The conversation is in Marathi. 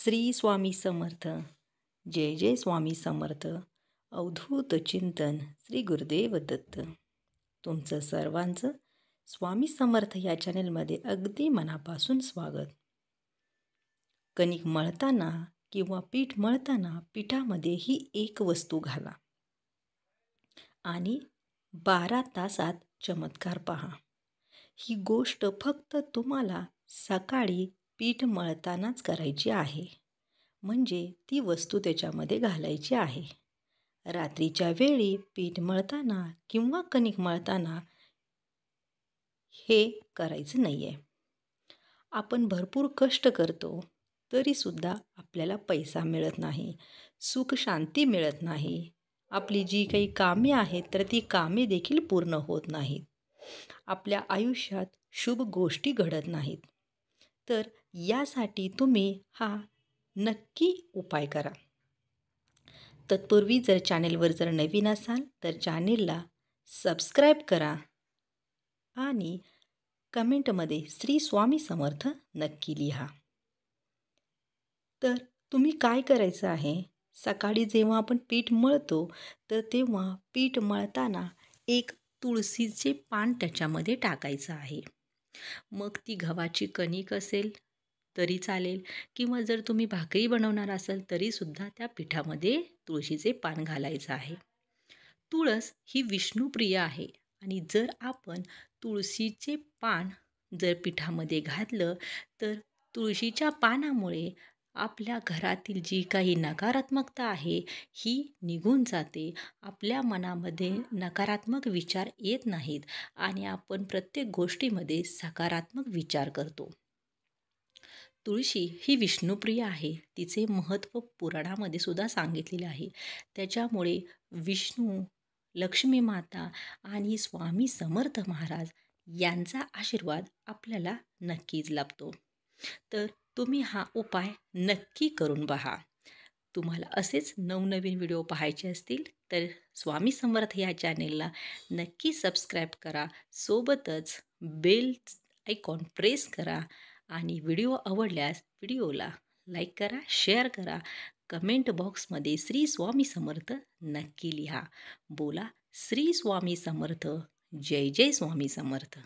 श्री स्वामी समर्थ. जय जय स्वामी समर्थ. अवधूत चिंतन श्री गुरुदेव दत्त. तुमचं सर्वांचं स्वामी समर्थ या चॅनेलमध्ये अगदी मनापासून स्वागत. कणिक मळताना किंवा पीठ मळताना पिठामध्ये ही एक वस्तू घाला आणि 12 तासात चमत्कार पहा. ही गोष्ट फक्त तुम्हाला सकाळी पीठ मळतानाच करायची आहे. म्हणजे ती वस्तू त्याच्यामध्ये घालायची आहे. रात्रीच्या वेळी पीठ मळताना किंवा कणिक मळताना हे करायचं नाही आहे. आपण भरपूर कष्ट करतो तरीसुद्धा आपल्याला पैसा मिळत नाही, सुख शांती मिळत नाही. आपली जी काही कामे आहेत तर ती कामे देखील पूर्ण होत नाहीत. आपल्या आयुष्यात शुभ गोष्टी घडत नाहीत. तर यासाठी तुम्ही हा नक्की उपाय करा. तत्पूर्वी जर चॅनेलवर नवीन असाल तर चॅनेलला सबस्क्राईब करा आणि कमेंटमध्ये श्री स्वामी समर्थ नक्की लिहा. तर तुम्ही काय करायचं आहे, सकाळी जेव्हा आपण पीठ मळतो तर तेव्हा पीठ मळताना एक तुळशीचे पान त्याच्यामध्ये टाकायचं आहे. मग ती गव्हाची कणिक असेल तरी चालेल किंवा जर तुम्ही भाकरी बनवणार असाल तरीसुद्धा त्या पिठामध्ये तुळशीचे पान घालायचं आहे. तुळस ही विष्णुप्रिय आहे आणि जर आपण तुळशीचे पान जर पिठामध्ये घातलं तर तुळशीच्या पानामुळे आपल्या घरातील जी काही नकारात्मकता आहे ही निघून जाते. आपल्या मनामध्ये नकारात्मक विचार येत नाहीत आणि आपण प्रत्येक गोष्टीमध्ये सकारात्मक विचार करतो. तुळशी ही विष्णुप्रिय आहे. तिचे महत्त्व पुराणामध्ये सुद्धा सांगितलेले आहे. त्याच्यामुळे विष्णू, लक्ष्मी माता आणि स्वामी समर्थ महाराज यांचा आशीर्वाद आपल्याला नक्कीच लाभतो. तर तुम्ही हा उपाय नक्की करून पहा. तुम्हाला असेच नवनवीन व्हिडिओ पाहायचे असतील तर स्वामी समर्थ या चॅनेलला नक्की सबस्क्राईब करा. सोबतच बेल आयकॉन प्रेस करा आणि व्हिडिओ आवडल्यास व्हिडिओला लाईक करा, शेअर करा. कमेंट बॉक्समध्ये श्री स्वामी समर्थ नक्की लिहा. बोला श्री स्वामी समर्थ. जय जय स्वामी समर्थ.